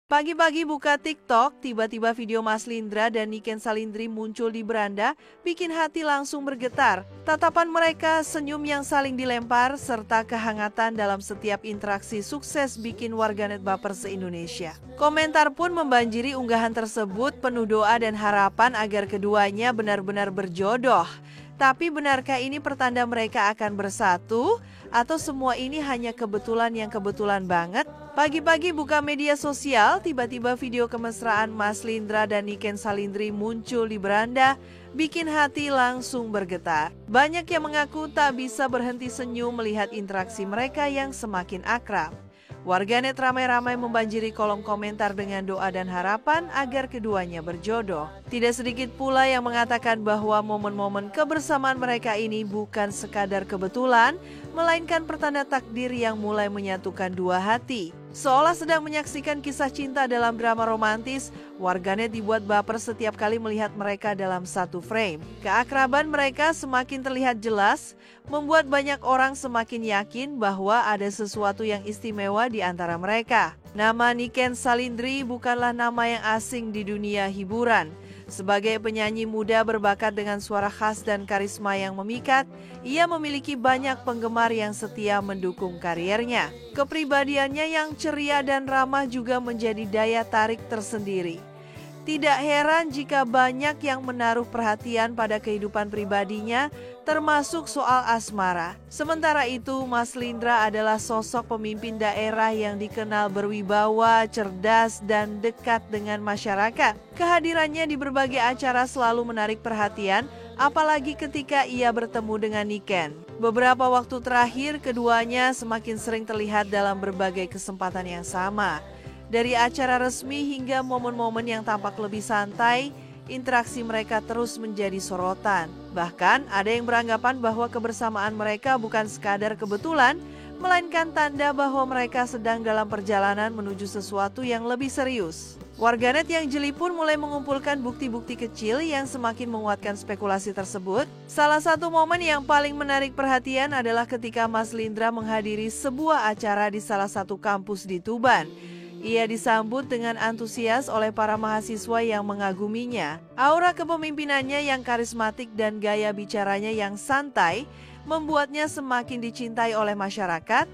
Pagi-pagi buka TikTok, tiba-tiba video Mas Lindra dan Niken Salindri muncul di beranda, bikin hati langsung bergetar. Tatapan mereka, senyum yang saling dilempar, serta kehangatan dalam setiap interaksi sukses bikin warganet baper se-Indonesia. Komentar pun membanjiri unggahan tersebut, penuh doa dan harapan agar keduanya benar-benar berjodoh. Tapi benarkah ini pertanda mereka akan bersatu? Atau semua ini hanya kebetulan yang kebetulan banget? Pagi-pagi buka media sosial, tiba-tiba video kemesraan Mas Lindra dan Niken Salindri muncul di beranda, bikin hati langsung bergetar. Banyak yang mengaku tak bisa berhenti senyum melihat interaksi mereka yang semakin akrab. Warganet ramai-ramai membanjiri kolom komentar dengan doa dan harapan agar keduanya berjodoh. Tidak sedikit pula yang mengatakan bahwa momen-momen kebersamaan mereka ini bukan sekadar kebetulan, melainkan pertanda takdir yang mulai menyatukan dua hati. Seolah sedang menyaksikan kisah cinta dalam drama romantis, warganet dibuat baper setiap kali melihat mereka dalam satu frame. Keakraban mereka semakin terlihat jelas, membuat banyak orang semakin yakin bahwa ada sesuatu yang istimewa di antara mereka. Nama Niken Salindri bukanlah nama yang asing di dunia hiburan. Sebagai penyanyi muda berbakat dengan suara khas dan karisma yang memikat, ia memiliki banyak penggemar yang setia mendukung kariernya. Kepribadiannya yang ceria dan ramah juga menjadi daya tarik tersendiri. Tidak heran jika banyak yang menaruh perhatian pada kehidupan pribadinya, termasuk soal asmara. Sementara itu, Mas Lindra adalah sosok pemimpin daerah yang dikenal berwibawa, cerdas, dan dekat dengan masyarakat. Kehadirannya di berbagai acara selalu menarik perhatian, apalagi ketika ia bertemu dengan Niken. Beberapa waktu terakhir, keduanya semakin sering terlihat dalam berbagai kesempatan yang sama. Dari acara resmi hingga momen-momen yang tampak lebih santai, interaksi mereka terus menjadi sorotan. Bahkan ada yang beranggapan bahwa kebersamaan mereka bukan sekadar kebetulan, melainkan tanda bahwa mereka sedang dalam perjalanan menuju sesuatu yang lebih serius. Warganet yang jeli pun mulai mengumpulkan bukti-bukti kecil yang semakin menguatkan spekulasi tersebut. Salah satu momen yang paling menarik perhatian adalah ketika Mas Lindra menghadiri sebuah acara di salah satu kampus di Tuban. Ia disambut dengan antusias oleh para mahasiswa yang mengaguminya. Aura kepemimpinannya yang karismatik dan gaya bicaranya yang santai membuatnya semakin dicintai oleh masyarakat,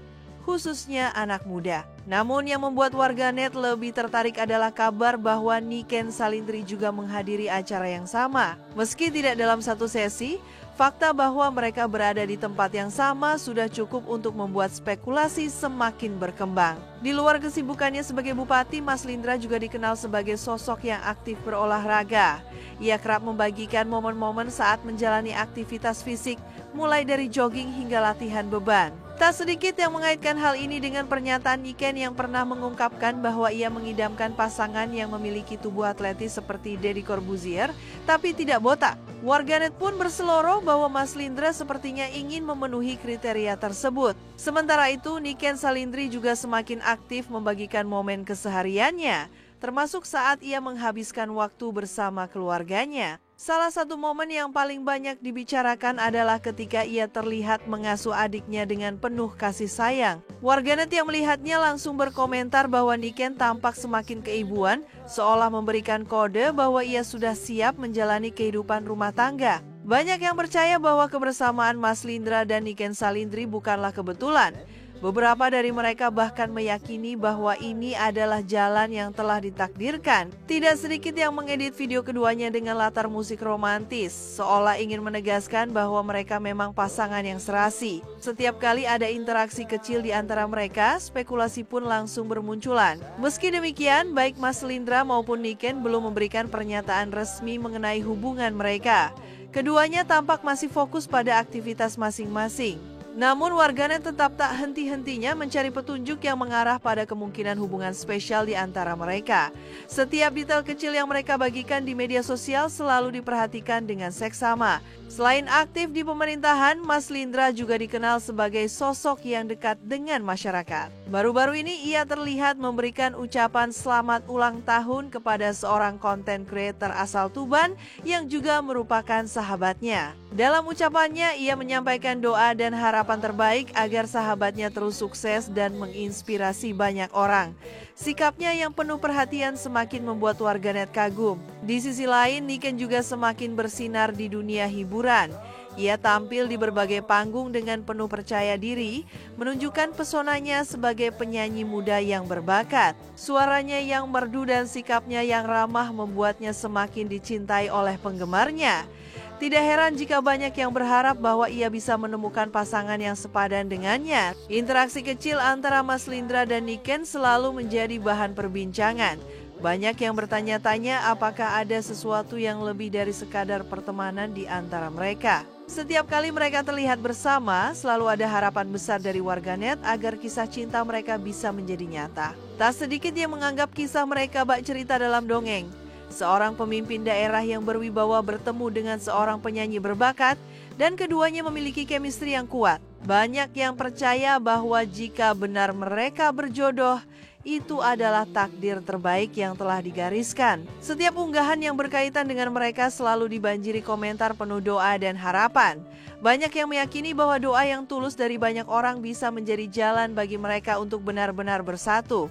khususnya anak muda. Namun yang membuat warganet lebih tertarik adalah kabar bahwa Niken Salindri juga menghadiri acara yang sama. Meski tidak dalam satu sesi, fakta bahwa mereka berada di tempat yang sama sudah cukup untuk membuat spekulasi semakin berkembang. Di luar kesibukannya sebagai bupati, Mas Lindra juga dikenal sebagai sosok yang aktif berolahraga. Ia kerap membagikan momen-momen saat menjalani aktivitas fisik, mulai dari jogging hingga latihan beban. Tak sedikit yang mengaitkan hal ini dengan pernyataan Niken yang pernah mengungkapkan bahwa ia mengidamkan pasangan yang memiliki tubuh atletis seperti Deddy Corbuzier, tapi tidak botak. Warganet pun berseloroh bahwa Mas Lindra sepertinya ingin memenuhi kriteria tersebut. Sementara itu, Niken Salindri juga semakin aktif membagikan momen kesehariannya, termasuk saat ia menghabiskan waktu bersama keluarganya. Salah satu momen yang paling banyak dibicarakan adalah ketika ia terlihat mengasuh adiknya dengan penuh kasih sayang. Warganet yang melihatnya langsung berkomentar bahwa Niken tampak semakin keibuan, seolah memberikan kode bahwa ia sudah siap menjalani kehidupan rumah tangga. Banyak yang percaya bahwa kebersamaan Mas Lindra dan Niken Salindri bukanlah kebetulan. Beberapa dari mereka bahkan meyakini bahwa ini adalah jalan yang telah ditakdirkan. Tidak sedikit yang mengedit video keduanya dengan latar musik romantis, seolah ingin menegaskan bahwa mereka memang pasangan yang serasi. Setiap kali ada interaksi kecil di antara mereka, spekulasi pun langsung bermunculan. Meski demikian, baik Mas Lindra maupun Niken belum memberikan pernyataan resmi mengenai hubungan mereka. Keduanya tampak masih fokus pada aktivitas masing-masing. Namun warganet tetap tak henti-hentinya mencari petunjuk yang mengarah pada kemungkinan hubungan spesial di antara mereka. Setiap detail kecil yang mereka bagikan di media sosial selalu diperhatikan dengan seksama. Selain aktif di pemerintahan, Mas Lindra juga dikenal sebagai sosok yang dekat dengan masyarakat. Baru-baru ini ia terlihat memberikan ucapan selamat ulang tahun kepada seorang content creator asal Tuban yang juga merupakan sahabatnya. Dalam ucapannya, ia menyampaikan doa dan harapan harapan terbaik agar sahabatnya terus sukses dan menginspirasi banyak orang. Sikapnya yang penuh perhatian semakin membuat warganet kagum. Di sisi lain, Niken juga semakin bersinar di dunia hiburan. Ia tampil di berbagai panggung dengan penuh percaya diri, menunjukkan pesonanya sebagai penyanyi muda yang berbakat. Suaranya yang merdu dan sikapnya yang ramah membuatnya semakin dicintai oleh penggemarnya. Tidak heran jika banyak yang berharap bahwa ia bisa menemukan pasangan yang sepadan dengannya. Interaksi kecil antara Mas Lindra dan Niken selalu menjadi bahan perbincangan. Banyak yang bertanya-tanya apakah ada sesuatu yang lebih dari sekadar pertemanan di antara mereka. Setiap kali mereka terlihat bersama, selalu ada harapan besar dari warganet agar kisah cinta mereka bisa menjadi nyata. Tak sedikit yang menganggap kisah mereka bak cerita dalam dongeng. Seorang pemimpin daerah yang berwibawa bertemu dengan seorang penyanyi berbakat dan keduanya memiliki chemistry yang kuat. Banyak yang percaya bahwa jika benar mereka berjodoh, itu adalah takdir terbaik yang telah digariskan. Setiap unggahan yang berkaitan dengan mereka selalu dibanjiri komentar penuh doa dan harapan. Banyak yang meyakini bahwa doa yang tulus dari banyak orang bisa menjadi jalan bagi mereka untuk benar-benar bersatu.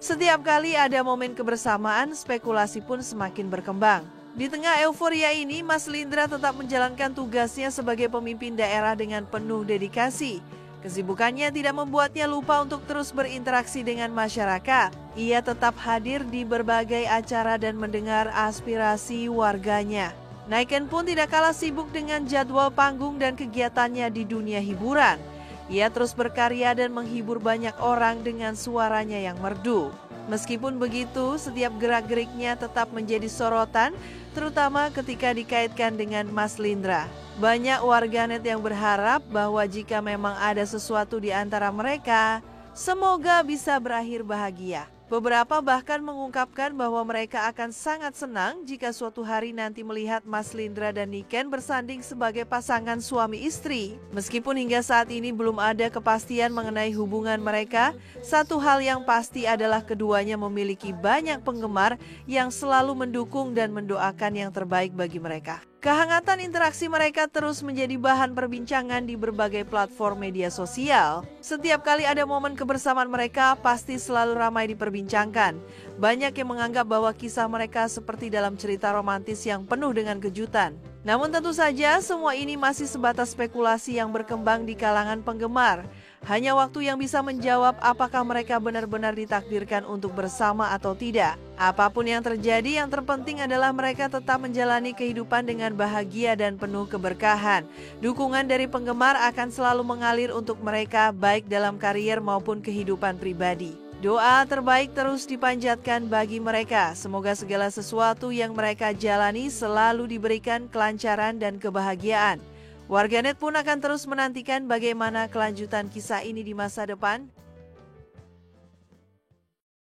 Setiap kali ada momen kebersamaan, spekulasi pun semakin berkembang. Di tengah euforia ini, Mas Lindra tetap menjalankan tugasnya sebagai pemimpin daerah dengan penuh dedikasi. Kesibukannya tidak membuatnya lupa untuk terus berinteraksi dengan masyarakat. Ia tetap hadir di berbagai acara dan mendengar aspirasi warganya. Niken pun tidak kalah sibuk dengan jadwal panggung dan kegiatannya di dunia hiburan. Ia terus berkarya dan menghibur banyak orang dengan suaranya yang merdu. Meskipun begitu, setiap gerak-geriknya tetap menjadi sorotan, terutama ketika dikaitkan dengan Mas Lindra. Banyak warganet yang berharap bahwa jika memang ada sesuatu di antara mereka, semoga bisa berakhir bahagia. Beberapa bahkan mengungkapkan bahwa mereka akan sangat senang jika suatu hari nanti melihat Mas Lindra dan Niken bersanding sebagai pasangan suami istri. Meskipun hingga saat ini belum ada kepastian mengenai hubungan mereka, satu hal yang pasti adalah keduanya memiliki banyak penggemar yang selalu mendukung dan mendoakan yang terbaik bagi mereka. Kehangatan interaksi mereka terus menjadi bahan perbincangan di berbagai platform media sosial. Setiap kali ada momen kebersamaan mereka, pasti selalu ramai diperbincangkan. Banyak yang menganggap bahwa kisah mereka seperti dalam cerita romantis yang penuh dengan kejutan. Namun tentu saja semua ini masih sebatas spekulasi yang berkembang di kalangan penggemar. Hanya waktu yang bisa menjawab apakah mereka benar-benar ditakdirkan untuk bersama atau tidak. Apapun yang terjadi, yang terpenting adalah mereka tetap menjalani kehidupan dengan bahagia dan penuh keberkahan. Dukungan dari penggemar akan selalu mengalir untuk mereka baik dalam karier maupun kehidupan pribadi. Doa terbaik terus dipanjatkan bagi mereka. Semoga segala sesuatu yang mereka jalani selalu diberikan kelancaran dan kebahagiaan. Warganet pun akan terus menantikan bagaimana kelanjutan kisah ini di masa depan.